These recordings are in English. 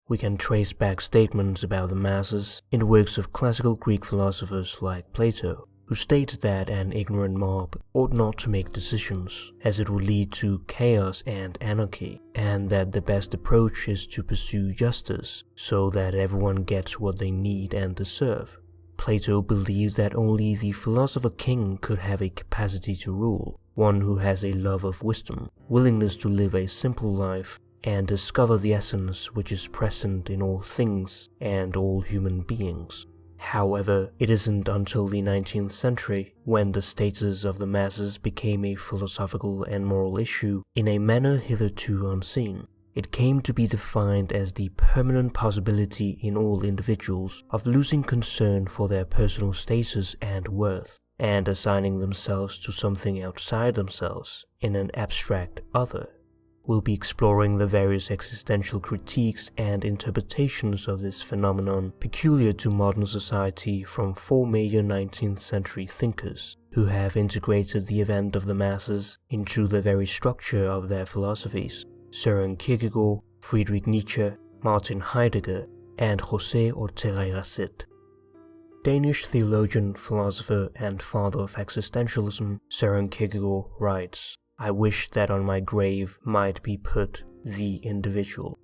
We can trace back statements about the masses in the works of classical Greek philosophers like Plato, who stated that an ignorant mob ought not to make decisions, as it would lead to chaos and anarchy, and that the best approach is to pursue justice, so that everyone gets what they need and deserve. Plato believed that only the philosopher king could have a capacity to rule, one who has a love of wisdom, willingness to live a simple life, and discover the essence which is present in all things and all human beings. However, it isn't until the 19th century when the status of the masses became a philosophical and moral issue in a manner hitherto unseen. It came to be defined as the permanent possibility in all individuals of losing concern for their personal status and worth, and assigning themselves to something outside themselves in an abstract other. We'll be exploring the various existential critiques and interpretations of this phenomenon peculiar to modern society from 4 major 19th century thinkers who have integrated the event of the masses into the very structure of their philosophies: Søren Kierkegaard, Friedrich Nietzsche, Martin Heidegger, and José Ortega y Gasset. Danish theologian, philosopher, and father of existentialism, Søren Kierkegaard writes, "I wish that on my grave might be put the individual."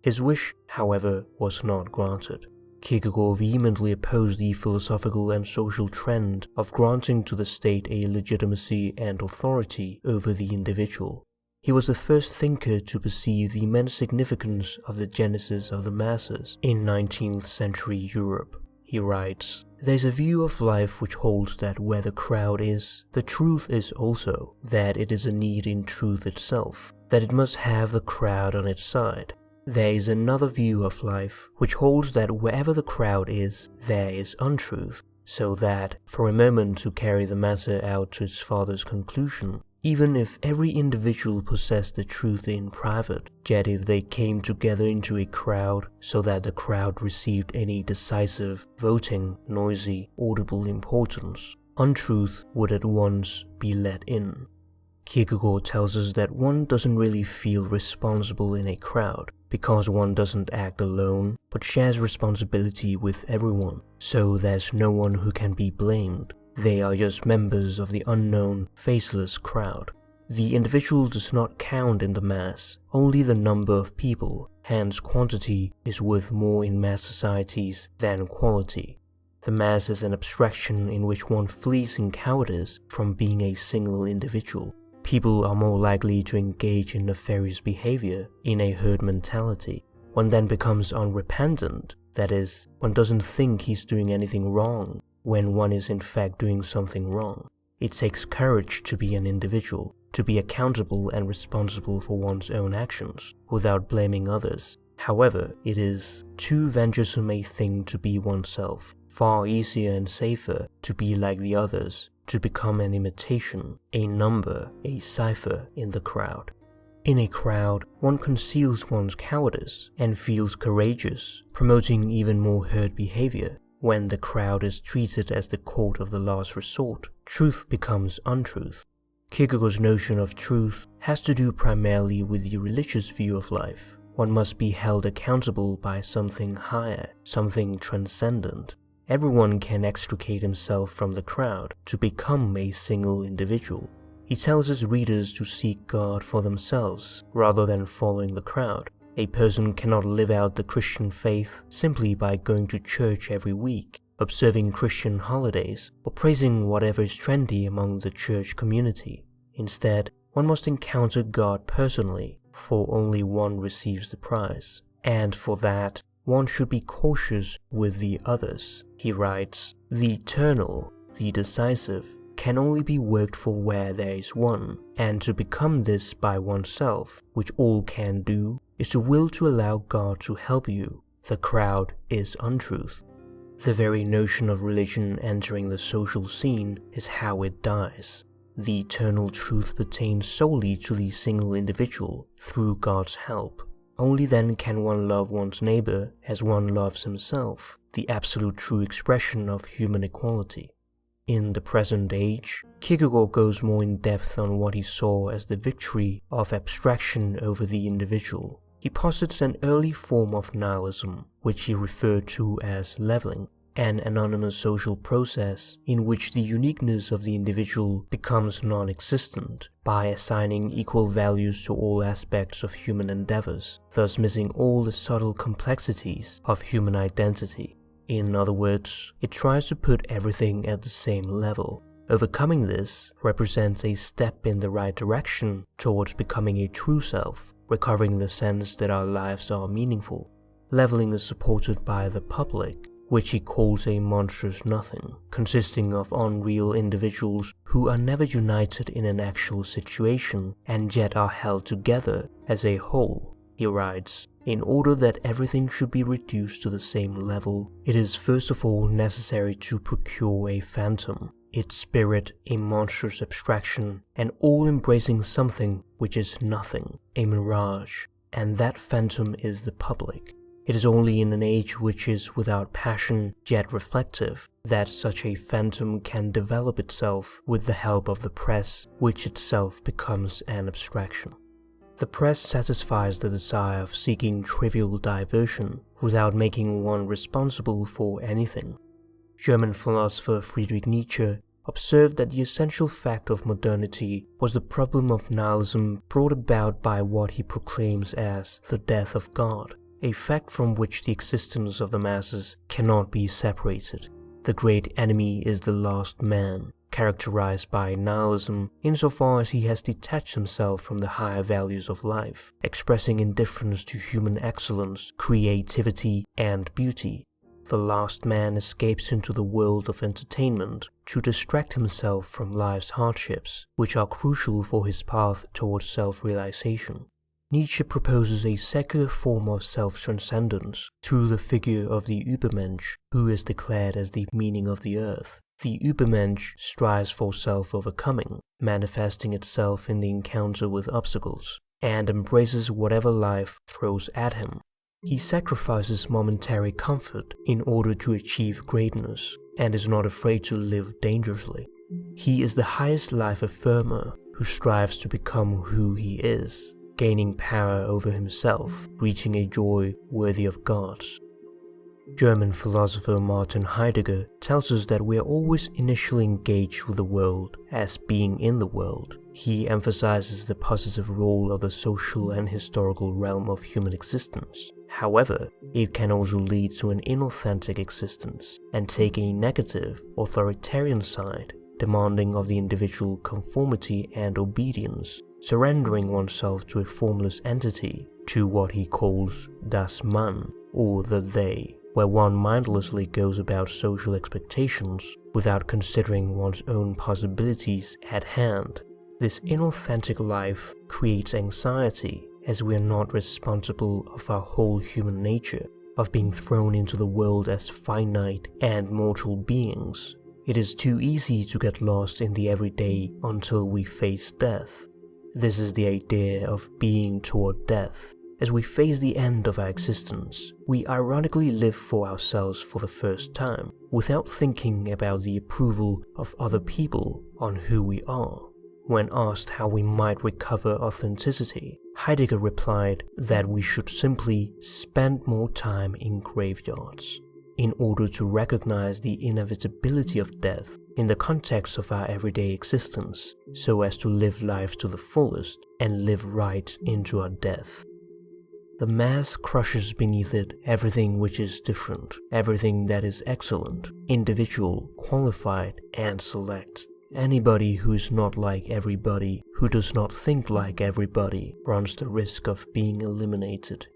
His wish, however, was not granted. Kierkegaard vehemently opposed the philosophical and social trend of granting to the state a legitimacy and authority over the individual. He was the first thinker to perceive the immense significance of the genesis of the masses in 19th century Europe. He writes, "There's a view of life which holds that where the crowd is, the truth is also, that it is a need in truth itself, that it must have the crowd on its side. There is another view of life which holds that wherever the crowd is, there is untruth, so that, for a moment to carry the matter out to its farthest conclusion, even if every individual possessed the truth in private, yet if they came together into a crowd so that the crowd received any decisive, voting, noisy, audible importance, untruth would at once be let in." Kierkegaard tells us that one doesn't really feel responsible in a crowd, because one doesn't act alone, but shares responsibility with everyone, so there's no one who can be blamed. They are just members of the unknown, faceless crowd. The individual does not count in the mass, only the number of people, hence quantity is worth more in mass societies than quality. The mass is an abstraction in which one flees in cowardice from being a single individual. People are more likely to engage in nefarious behavior in a herd mentality. One then becomes unrepentant, that is, one doesn't think he's doing anything wrong, when one is in fact doing something wrong. It takes courage to be an individual, to be accountable and responsible for one's own actions, without blaming others. However, it is too venturesome a thing to be oneself, far easier and safer to be like the others, to become an imitation, a number, a cipher in the crowd. In a crowd, one conceals one's cowardice and feels courageous, promoting even more herd behavior. When the crowd is treated as the court of the last resort, truth becomes untruth. Kierkegaard's notion of truth has to do primarily with the religious view of life. One must be held accountable by something higher, something transcendent. Everyone can extricate himself from the crowd to become a single individual. He tells his readers to seek God for themselves rather than following the crowd. A person cannot live out the Christian faith simply by going to church every week, observing Christian holidays, or praising whatever is trendy among the church community. Instead, one must encounter God personally, for only one receives the prize, and for that, one should be cautious with the others. He writes, "The eternal, the decisive, can only be worked for where there is one, and to become this by oneself, which all can do, is to will to allow God to help you. The crowd is untruth." The very notion of religion entering the social scene is how it dies. The eternal truth pertains solely to the single individual through God's help. Only then can one love one's neighbor as one loves himself, the absolute true expression of human equality. In the present age, Kierkegaard goes more in depth on what he saw as the victory of abstraction over the individual. He he posits an early form of nihilism, which he referred to as leveling, an anonymous social process in which the uniqueness of the individual becomes non-existent by assigning equal values to all aspects of human endeavors, thus missing all the subtle complexities of human identity. In other words, it tries to put everything at the same level. Overcoming this represents a step in the right direction towards becoming a true self, recovering the sense that our lives are meaningful. Leveling is supported by the public, which he calls a monstrous nothing, consisting of unreal individuals who are never united in an actual situation and yet are held together as a whole. He writes, "In order that everything should be reduced to the same level, it is first of all necessary to procure a phantom, its spirit a monstrous abstraction, an all-embracing something which is nothing, a mirage, and that phantom is the public. It is only in an age which is without passion yet reflective that such a phantom can develop itself with the help of the press, which itself becomes an abstraction. The press satisfies the desire of seeking trivial diversion without making one responsible for anything." German philosopher Friedrich Nietzsche observed that the essential fact of modernity was the problem of nihilism brought about by what he proclaims as the death of God, a fact from which the existence of the masses cannot be separated. The great enemy is the lost man, characterized by nihilism insofar as he has detached himself from the higher values of life, expressing indifference to human excellence, creativity, and beauty. The lost man escapes into the world of entertainment to distract himself from life's hardships, which are crucial for his path towards self-realization. Nietzsche proposes a secular form of self-transcendence through the figure of the Übermensch, who is declared as the meaning of the earth. The Übermensch strives for self-overcoming, manifesting itself in the encounter with obstacles, and embraces whatever life throws at him. He sacrifices momentary comfort in order to achieve greatness, and is not afraid to live dangerously. He is the highest life affirmer who strives to become who he is, gaining power over himself, reaching a joy worthy of God's. German philosopher Martin Heidegger tells us that we are always initially engaged with the world as being in the world. He emphasizes the positive role of the social and historical realm of human existence. However, it can also lead to an inauthentic existence and take a negative, authoritarian side, demanding of the individual conformity and obedience, surrendering oneself to a formless entity, to what he calls das Mann, or the they, where one mindlessly goes about social expectations without considering one's own possibilities at hand. This inauthentic life creates anxiety, as we are not responsible of our whole human nature, of being thrown into the world as finite and mortal beings. It is too easy to get lost in the everyday until we face death. This is the idea of being toward death. As we face the end of our existence, we ironically live for ourselves for the first time, without thinking about the approval of other people on who we are. When asked how we might recover authenticity, Heidegger replied that we should simply spend more time in graveyards, in order to recognize the inevitability of death in the context of our everyday existence, so as to live life to the fullest and live right into our death. The mass crushes beneath it everything which is different, everything that is excellent, individual, qualified, and select. Anybody who is not like everybody, who does not think like everybody, runs the risk of being eliminated.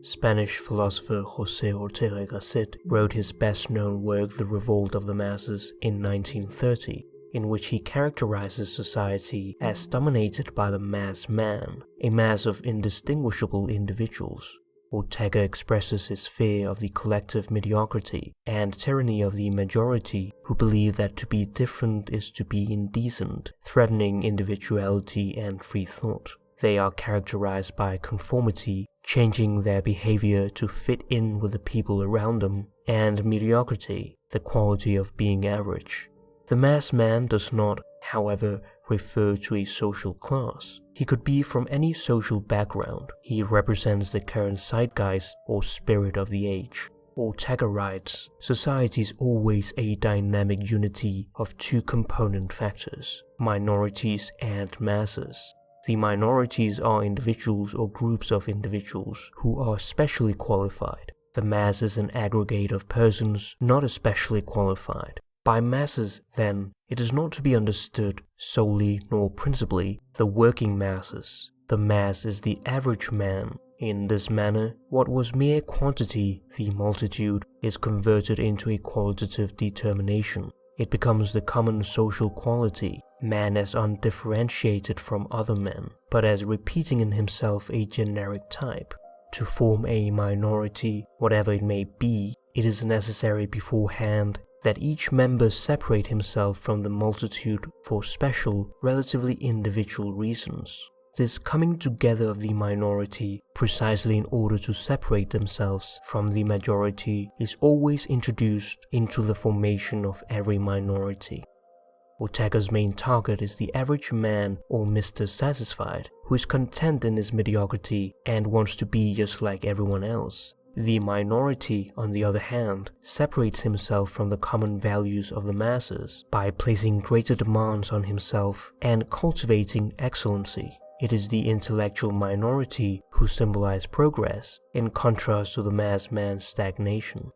Spanish philosopher José Ortega y Gasset wrote his best-known work The Revolt of the Masses in 1930, in which he characterizes society as dominated by the mass man, a mass of indistinguishable individuals. Ortega expresses his fear of the collective mediocrity and tyranny of the majority who believe that to be different is to be indecent, threatening individuality and free thought. They are characterized by conformity, changing their behavior to fit in with the people around them, and mediocrity, the quality of being average. The mass man does not, however, refer to a social class. He could be from any social background. He represents the current zeitgeist or spirit of the age. Ortega writes, society is always a dynamic unity of two component factors, minorities and masses. The minorities are individuals or groups of individuals who are specially qualified. The mass is an aggregate of persons not especially qualified. By masses, then, it is not to be understood solely nor principally the working masses. The mass is the average man. In this manner, what was mere quantity, the multitude, is converted into a qualitative determination. It becomes the common social quality, man as undifferentiated from other men, but as repeating in himself a generic type. To form a minority, whatever it may be, it is necessary beforehand that each member separate himself from the multitude for special, relatively individual reasons. This coming together of the minority, precisely in order to separate themselves from the majority, is always introduced into the formation of every minority. Ortega's main target is the average man or Mr. Satisfied, who is content in his mediocrity and wants to be just like everyone else. The minority, on the other hand, separates himself from the common values of the masses by placing greater demands on himself and cultivating excellency. It is the intellectual minority who symbolize progress, in contrast to the mass man's stagnation.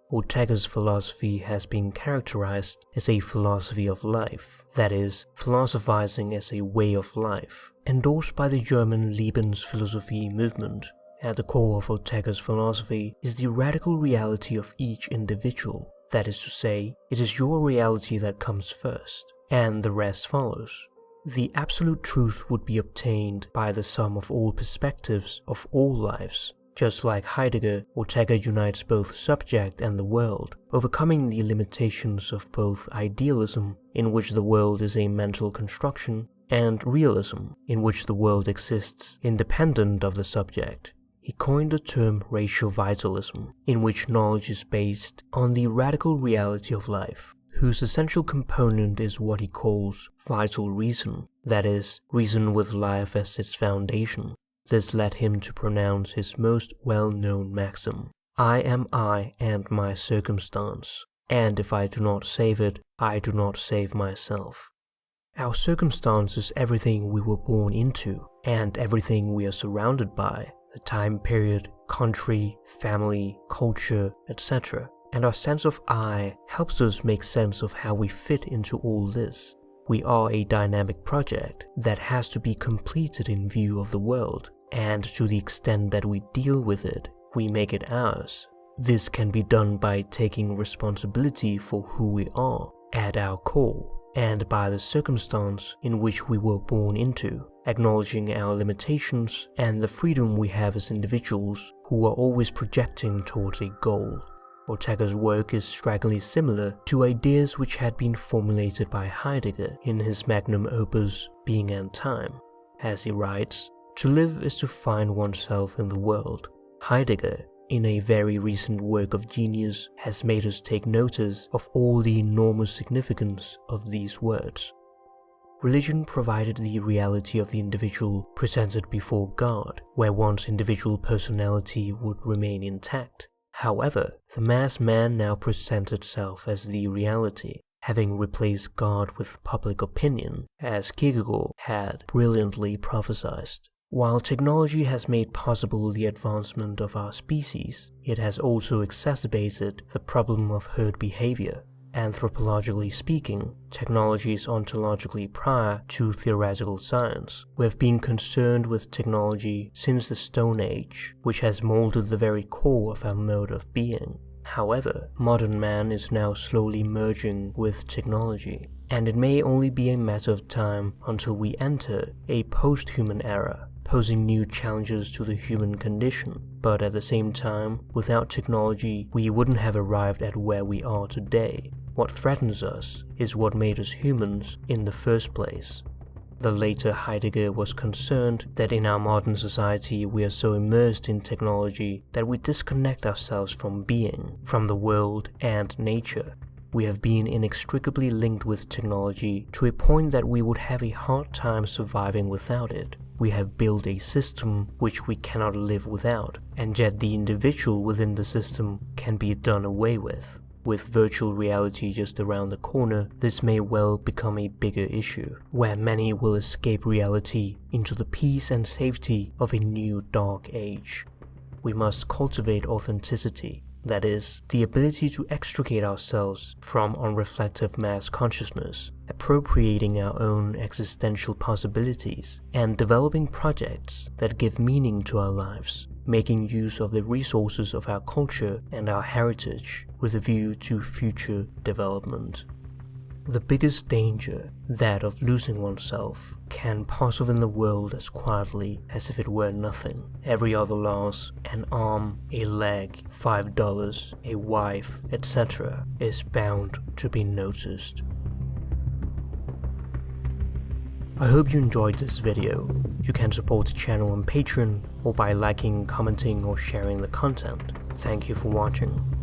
Ortega's philosophy has been characterized as a philosophy of life, that is, philosophizing as a way of life, endorsed by the German Lebensphilosophie movement. At the core of Ortega's philosophy is the radical reality of each individual. That is to say, it is your reality that comes first, and the rest follows. The absolute truth would be obtained by the sum of all perspectives of all lives. Just like Heidegger, Ortega unites both subject and the world, overcoming the limitations of both idealism, in which the world is a mental construction, and realism, in which the world exists independent of the subject. He coined the term racial vitalism, in which knowledge is based on the radical reality of life, whose essential component is what he calls vital reason, that is, reason with life as its foundation. This led him to pronounce his most well-known maxim, I am I and my circumstance, and if I do not save it, I do not save myself. Our circumstance is everything we were born into, and everything we are surrounded by, the time period, country, family, culture, etc. And our sense of I helps us make sense of how we fit into all this. We are a dynamic project that has to be completed in view of the world, and to the extent that we deal with it, we make it ours. This can be done by taking responsibility for who we are at our core, and by the circumstance in which we were born into, acknowledging our limitations and the freedom we have as individuals who are always projecting towards a goal. Ortega's work is strikingly similar to ideas which had been formulated by Heidegger in his magnum opus Being and Time. As he writes, to live is to find oneself in the world. Heidegger, in a very recent work of genius, has made us take notice of all the enormous significance of these words. Religion provided the reality of the individual presented before God, where one's individual personality would remain intact. However, the mass man now presents itself as the reality, having replaced God with public opinion, as Kierkegaard had brilliantly prophesied. While technology has made possible the advancement of our species, it has also exacerbated the problem of herd behavior. Anthropologically speaking, technology is ontologically prior to theoretical science. We have been concerned with technology since the Stone Age, which has molded the very core of our mode of being. However, modern man is now slowly merging with technology, and it may only be a matter of time until we enter a post-human era, posing new challenges to the human condition. But at the same time, without technology, we wouldn't have arrived at where we are today. What threatens us is what made us humans in the first place. The later Heidegger was concerned that in our modern society we are so immersed in technology that we disconnect ourselves from being, from the world and nature. We have been inextricably linked with technology to a point that we would have a hard time surviving without it. We have built a system which we cannot live without, and yet the individual within the system can be done away with. With virtual reality just around the corner, this may well become a bigger issue, where many will escape reality into the peace and safety of a new dark age. We must cultivate authenticity, that is, the ability to extricate ourselves from unreflective mass consciousness, appropriating our own existential possibilities, and developing projects that give meaning to our lives, making use of the resources of our culture and our heritage with a view to future development. The biggest danger, that of losing oneself, can pass off in the world as quietly as if it were nothing. Every other loss, an arm, a leg, $5, a wife, etc., is bound to be noticed. I hope you enjoyed this video. You can support the channel on Patreon or by liking, commenting or sharing the content. Thank you for watching.